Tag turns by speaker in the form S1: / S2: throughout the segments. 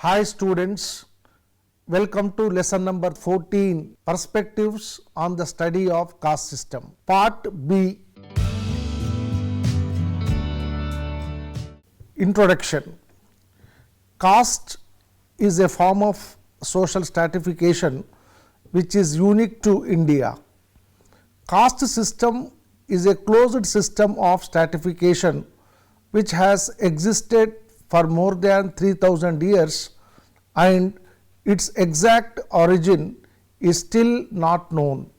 S1: Hi students, welcome to lesson number 14, Perspectives on the Study of Caste System. Part B. Introduction. Caste is a form of social stratification which is unique to India. Caste system is a closed system of stratification which has existed for more than 3000 years and its exact origin is still not known.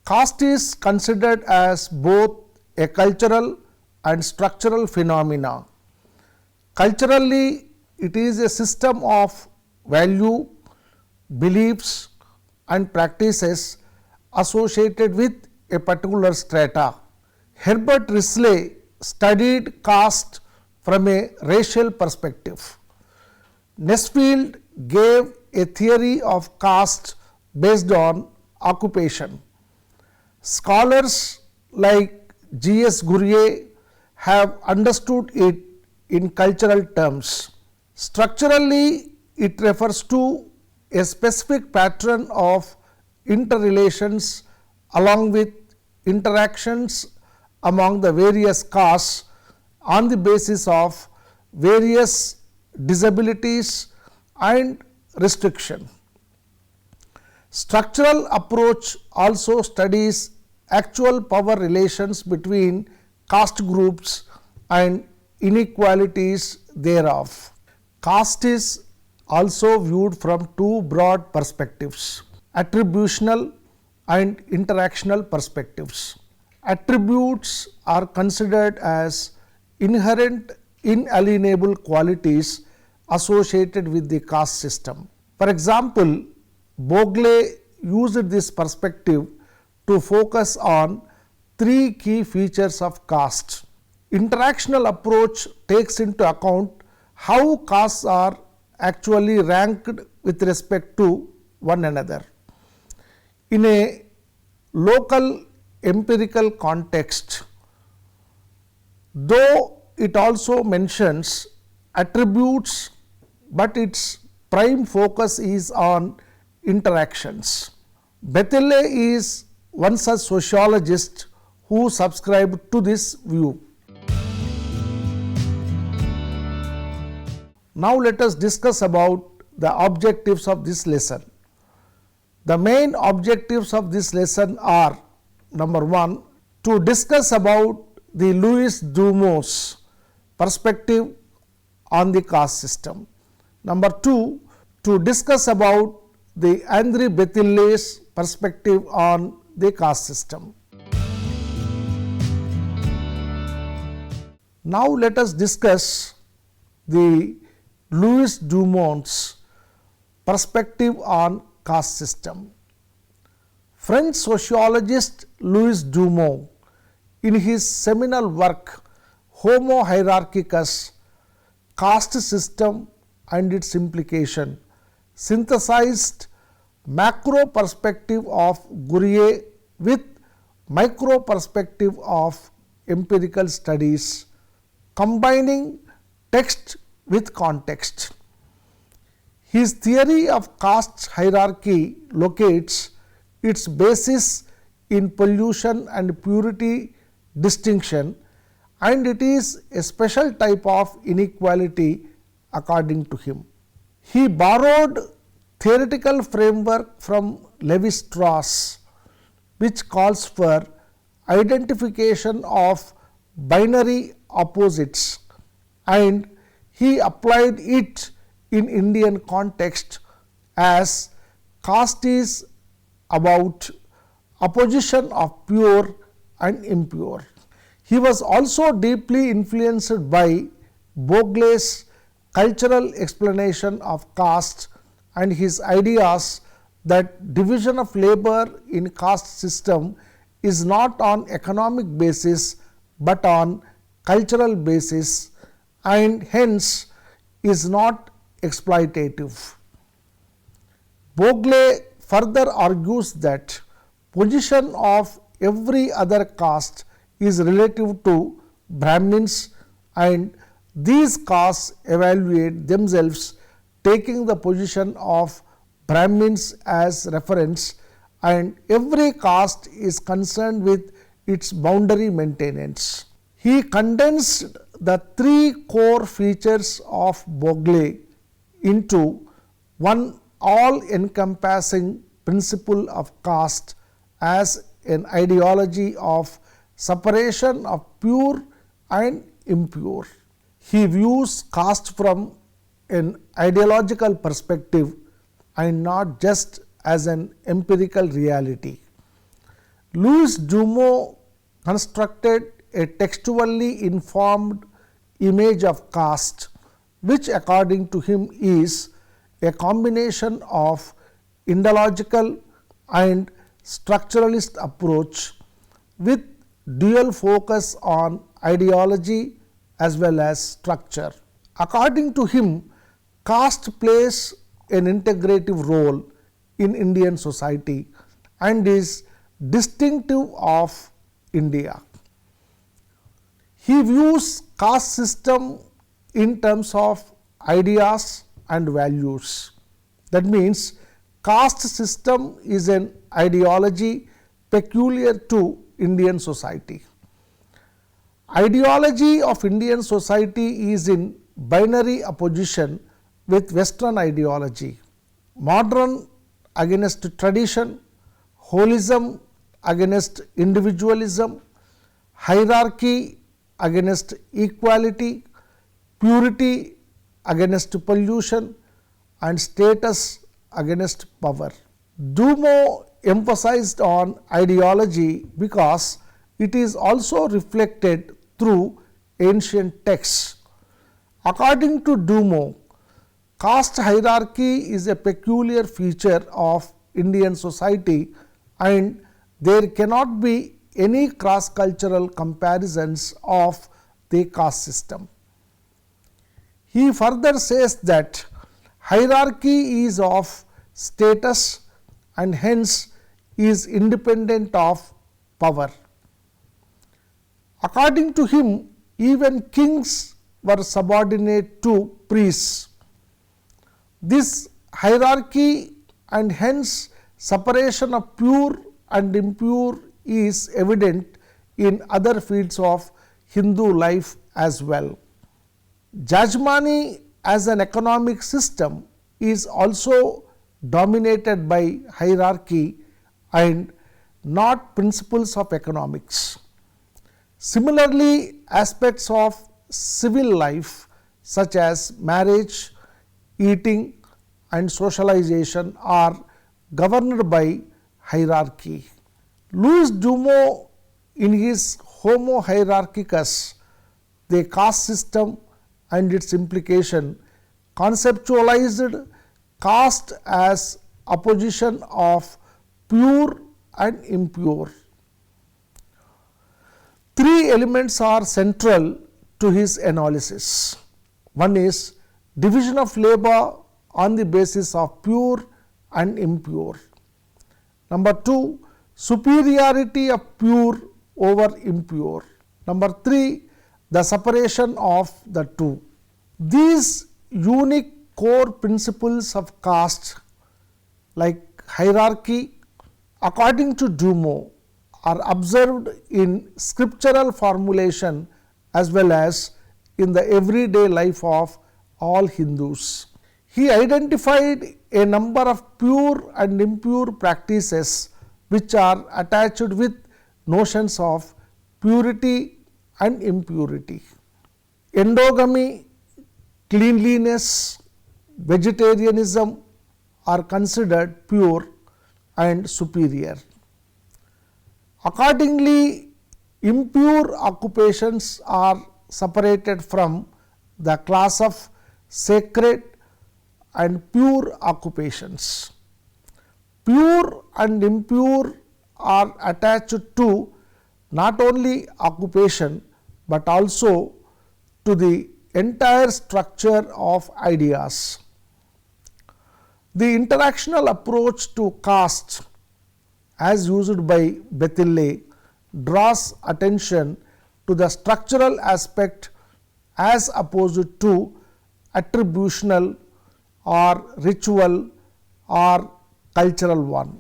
S1: Caste is considered as both a cultural and structural phenomena. Culturally, it is a system of value, beliefs and practices associated with a particular strata. 𝗧𝗦𝗔𝗧 studied caste from a racial perspective. Nesfield gave a theory of caste based on occupation. Scholars like 𝗳𝗬𝗪 have understood it in cultural terms. Structurally, it refers to a specific pattern of interrelations along with interactions among the various castes on the basis of various disabilities and restriction. Structural approach also studies actual power relations between caste groups and inequalities thereof. Caste is also viewed from two broad perspectives, attributional and interactional perspectives. Attributes are considered as inherent inalienable qualities associated with the caste system. For example, Bogle used this perspective to focus on three key features of caste. Interactional approach takes into account how castes are actually ranked with respect to one another. In a local empirical context, though it also mentions attributes, but its prime focus is on interactions. 𝗵𝗫𝗍 is one such sociologist who subscribed to this view. Now let us discuss about the objectives of this lesson. The main objectives of this lesson are: number 1, to discuss about the 𝗧𝗦𝗔𝗧 perspective on the caste system. Number 2, to discuss about the 𝗬𝗧𝗪𝗍𝗪's perspective on the caste system. Now let us discuss the 𝗧𝗦𝗔𝗧's perspective on caste system. French sociologist 𝗧𝗦𝗔𝗪 in his seminal work Homo Hierarchicus, Caste System and its Implication, synthesized macro perspective of Ghurye with micro perspective of empirical studies, combining text with context. His theory of caste hierarchy locates its basis in pollution and purity distinction, and it is a special type of inequality according to him. He borrowed theoretical framework from Lévi-Strauss, which calls for identification of binary opposites, and he applied it in Indian context as caste is about opposition of pure and impure. He was also deeply influenced by Bogle's cultural explanation of caste and his ideas that division of labor in caste system is not on economic basis but on cultural basis and hence is not exploitative. Bogle further argues that position of every other caste is relative to Brahmins and these castes evaluate themselves taking the position of Brahmins as reference, and every caste is concerned with its boundary maintenance. He condensed the three core features of 𝗏𝗏 into one all-encompassing principle of caste as an ideology of separation of pure and impure. He views caste from an ideological perspective and not just as an empirical reality. 𝗧𝗦𝗔𝗧 constructed a textually informed image of caste, which according to him is a combination of Indological and structuralist approach with dual focus on ideology as well as structure. According to him, caste plays an integrative role in Indian society and is distinctive of India. He views caste system in terms of ideas and values. That means, caste system is an ideology peculiar to Indian society. Ideology of Indian society is in binary opposition with Western ideology. Modern against tradition, holism against individualism, hierarchy against equality, purity against pollution, and status against power. 𝗏𝗏 emphasized on ideology because it is also reflected through ancient texts. According to 𝗏𝗏, caste hierarchy is a peculiar feature of Indian society and there cannot be any cross-cultural comparisons of the caste system. He further says that hierarchy is of status and hence is independent of power. According to him, even kings were subordinate to priests. This hierarchy and hence separation of pure and impure is evident in other fields of Hindu life as well. Jajmani as an economic system is also dominated by hierarchy and not principles of economics. Similarly, aspects of civil life such as marriage, eating and socialization are governed by hierarchy. 𝗧𝗦𝗔𝗧 in his Homo hierarchicus, the caste system and its implication, conceptualized caste as opposition of pure and impure. Three elements are central to his analysis. One is division of labor on the basis of pure and impure. Number two, superiority of pure over impure. Number three, the separation of the two. These unique core principles of caste like hierarchy, according to 𝗧𝗦, are observed in scriptural formulation as well as in the everyday life of all Hindus. He identified a number of pure and impure practices which are attached with notions of purity and impurity. Endogamy, cleanliness, vegetarianism are considered pure and superior. Accordingly, impure occupations are separated from the class of sacred and pure occupations. Pure and impure are attached to not only occupation, but also to the entire structure of ideas. The interactional approach to caste as used by Bethille draws attention to the structural aspect as opposed to attributional or ritual or cultural one.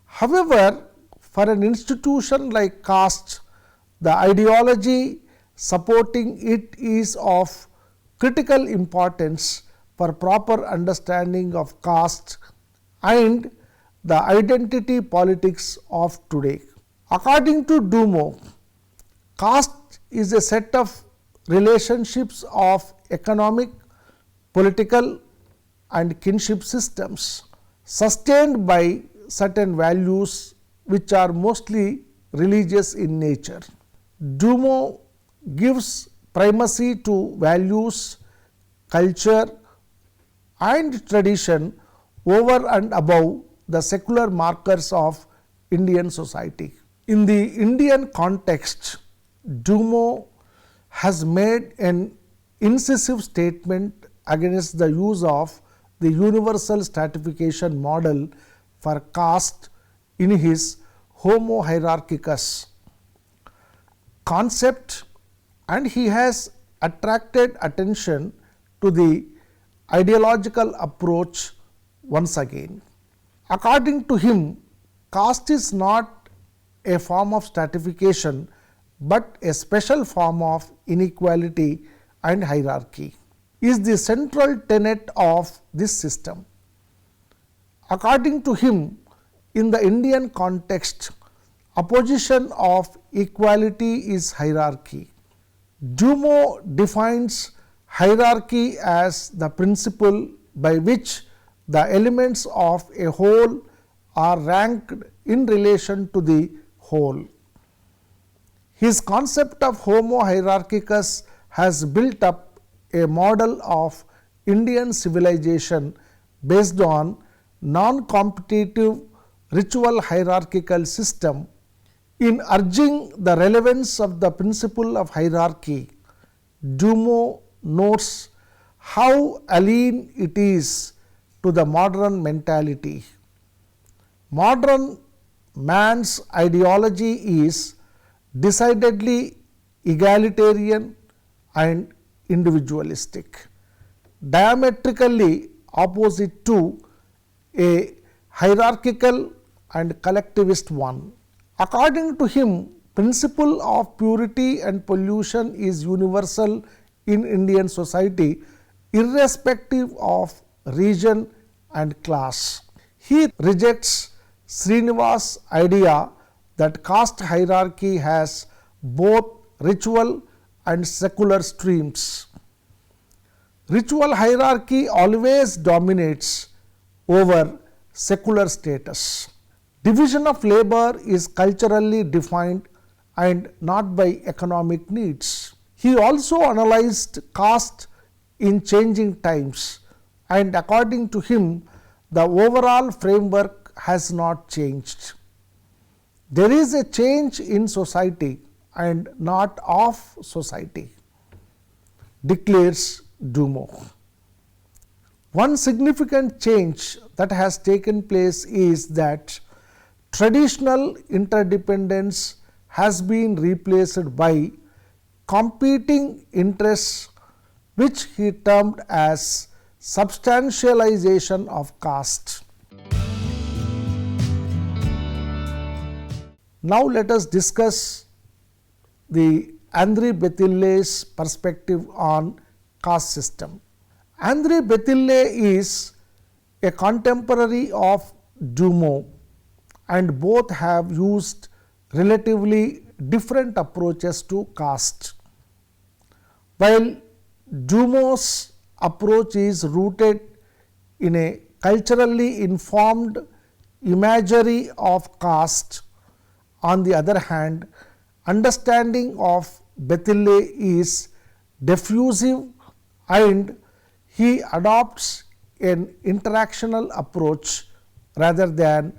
S1: However, for an institution like caste, the ideology supporting it is of critical importance for proper understanding of caste and the identity politics of today. According to 𝗬𝗻, caste is a set of relationships of economic, political and kinship systems sustained by certain values which are mostly religious in nature. 𝗬𝗻 gives primacy to values, culture and tradition over and above the secular markers of Indian society. In the Indian context, 𝗬𝗻 has made an incisive statement against the use of the universal stratification model for caste in his Homo hierarchicus concept, and he has attracted attention to the ideological approach once again. According to him, caste is not a form of stratification, but a special form of inequality and hierarchy is the central tenet of this system. According to him, in the Indian context, opposition of equality is hierarchy. 𝗬𝗻 defines hierarchy as the principle by which the elements of a whole are ranked in relation to the whole. His concept of Homo hierarchicus has built up a model of Indian civilization based on non-competitive ritual hierarchical system. In urging the relevance of the principle of hierarchy, 𝗬𝗻 notes how alien it is to the modern mentality. Modern man's ideology is decidedly egalitarian and individualistic, diametrically opposite to a hierarchical and collectivist one. According to him, principle of purity and pollution is universal in Indian society irrespective of region and class. He rejects Srinivas' idea that caste hierarchy has both ritual and secular streams. Ritual hierarchy always dominates over secular status. Division of labor is culturally defined and not by economic needs. He also analyzed caste in changing times, and according to him, the overall framework has not changed. There is a change in society and not of society, declares 𝗬𝗻. One significant change that has taken place is that traditional interdependence has been replaced by competing interests, which he termed as substantialization of caste. Now let us discuss the 𝗳𝗏𝗵𝗫's perspective on caste system. 𝗳𝗏𝗵𝗫 is a contemporary of 𝗬𝗻, and both have used relatively different approaches to caste. While 𝗬𝗻's approach is rooted in a culturally informed imagery of caste, on the other hand, understanding of 𝗵𝗫 is diffusive and he adopts an interactional approach rather than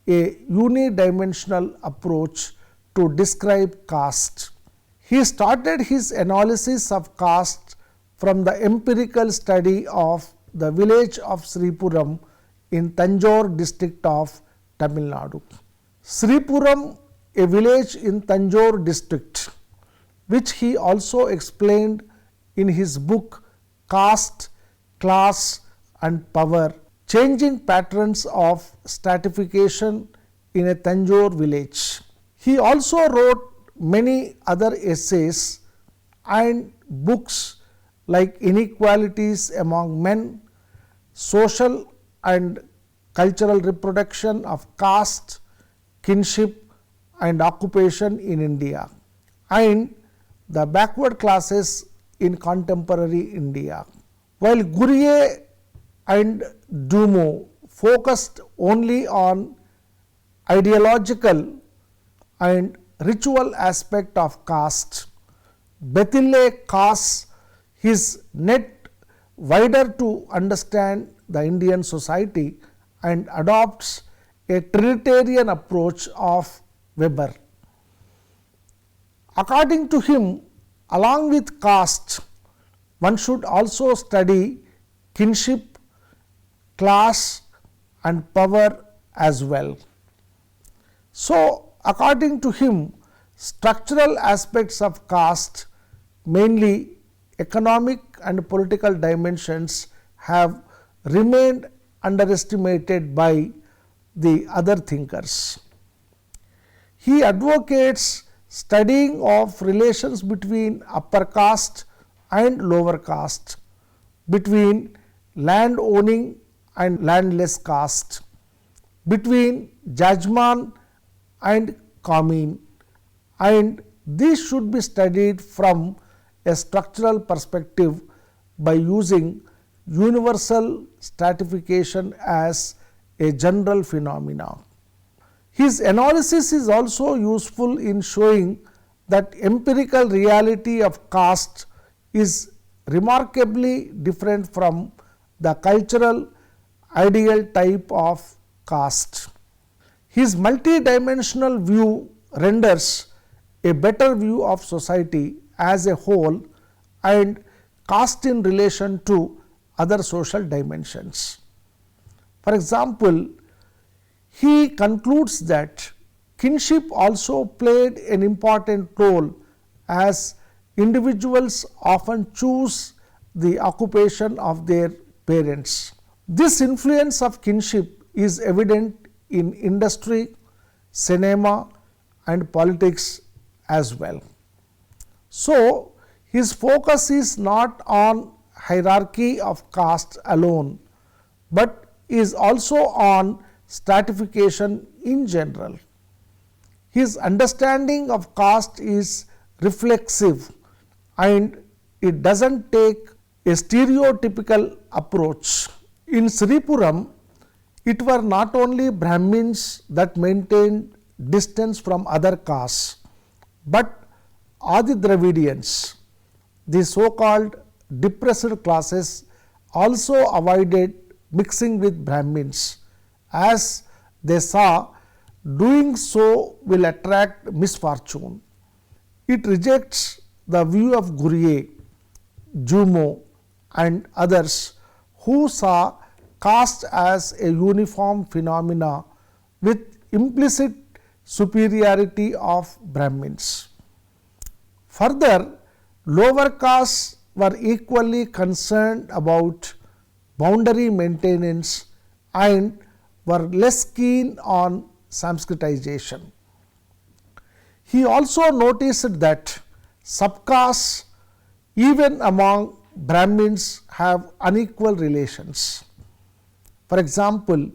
S1: a unidimensional approach to describe caste. He started his analysis of caste from the empirical study of the village of Sripuram in Tanjore district of Tamil Nadu. Sripuram, a village in Tanjore district, which he also explained in his book Caste, Class and power, changing patterns of stratification in a Tanjore village. He also wrote many other essays and books like Inequalities Among Men, Social and Cultural Reproduction of Caste, Kinship and Occupation in India, and the Backward Classes in Contemporary India. While 𝗬𝗎 and 𝗬𝗧 focused only on ideological and ritual aspect of caste, 𝗵𝗫𝗍 casts his net wider to understand the Indian society and adopts a Trinitarian approach of Weber. According to him, along with caste, one should also study kinship, class and power as well. So, according to him, structural aspects of caste, mainly economic and political dimensions, have remained underestimated by the other thinkers. He advocates studying of relations between upper caste and lower caste, between land owning and landless caste, between judgment and commune, and these should be studied from a structural perspective by using universal stratification as a general phenomenon. His analysis is also useful in showing that empirical reality of caste is remarkably different from the cultural ideal type of caste. His multidimensional view renders a better view of society as a whole and caste in relation to other social dimensions. For example, he concludes that kinship also played an important role, as individuals often choose the occupation of their parents. This influence of kinship is evident in industry, cinema and politics as well. So, his focus is not on hierarchy of caste alone, but is also on stratification in general. His understanding of caste is reflexive and it does not take a stereotypical approach. In Sripuram, it were not only Brahmins that maintained distance from other castes, but Adi Dravidians, the so called depressed classes, also avoided mixing with Brahmins, as they saw doing so will attract misfortune. It rejects the view of 𝗬𝗎, 𝗬𝗧 and others who saw caste as a uniform phenomena with implicit superiority of Brahmins. Further, lower castes were equally concerned about boundary maintenance and were less keen on Sanskritization. He also noticed that subcastes, even among Brahmins, have unequal relations. For example,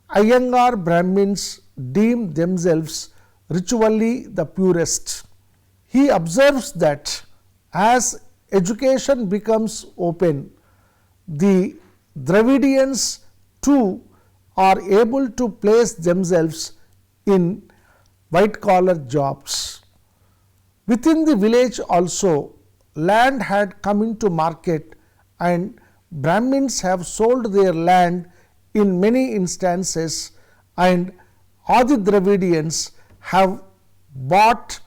S1: Iyengar Brahmins deem themselves ritually the purest. He observes that as education becomes open, the Dravidians too are able to place themselves in white collar jobs. Within the village also, land had come into market and Brahmins have sold their land in many instances and Adi Dravidians have bought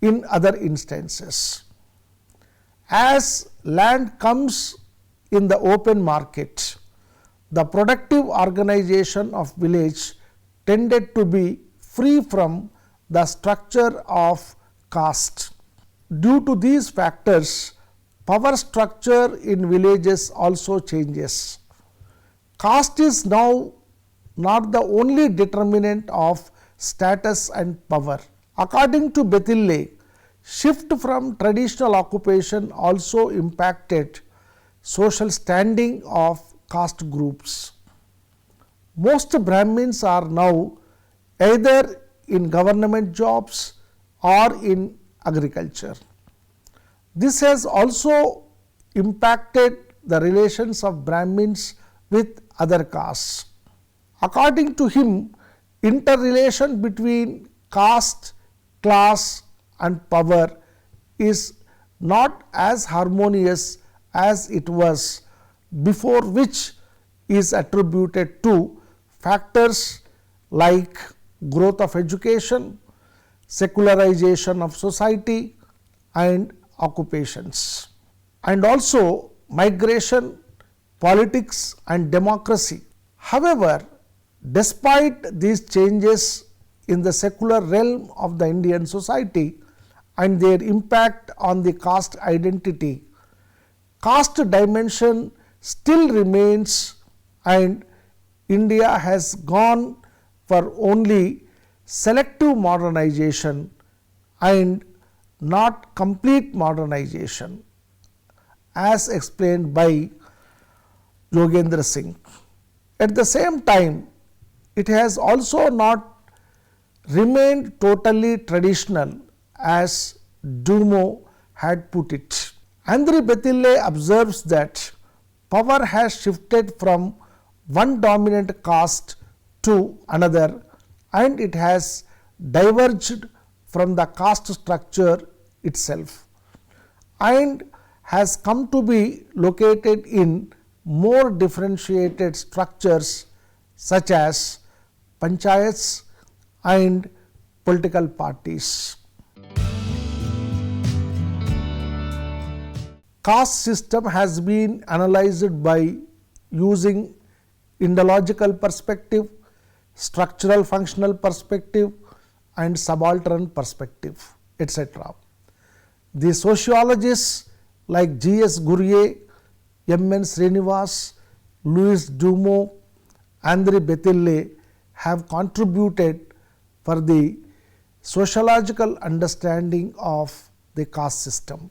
S1: in other instances. As land comes in the open market, the productive organization of village tended to be free from the structure of caste. Due to these factors, power structure in villages also changes. Caste is now not the only determinant of status and power. According to 𝗵𝗫𝗍, shift from traditional occupation also impacted social standing of caste groups. Most Brahmins are now either in government jobs or in agriculture. This has also impacted the relations of Brahmins with other castes. According to him, interrelation between caste, class and power is not as harmonious as it was before, which is attributed to factors like growth of education, secularization of society and occupations, and also migration, politics and democracy. However, despite these changes in the secular realm of the Indian society and their impact on the caste identity, caste dimension still remains, and India has gone for only selective modernization and not complete modernization, as explained by Yogendra Singh. At the same time, it has also not remained totally traditional, as 𝗬𝗎 had put it. Andri 𝗵𝗫𝗍 observes that power has shifted from one dominant caste to another, and it has diverged from the caste structure itself and has come to be located in more differentiated structures such as panchayats and political parties. Caste system has been analyzed by using Indological perspective, structural functional perspective and subaltern perspective, etc. The sociologists like G.S. Ghurye, M.N. Srinivas, Louis 𝗬𝗎, Andri 𝗵𝗫𝗍 have contributed for the sociological understanding of the caste system.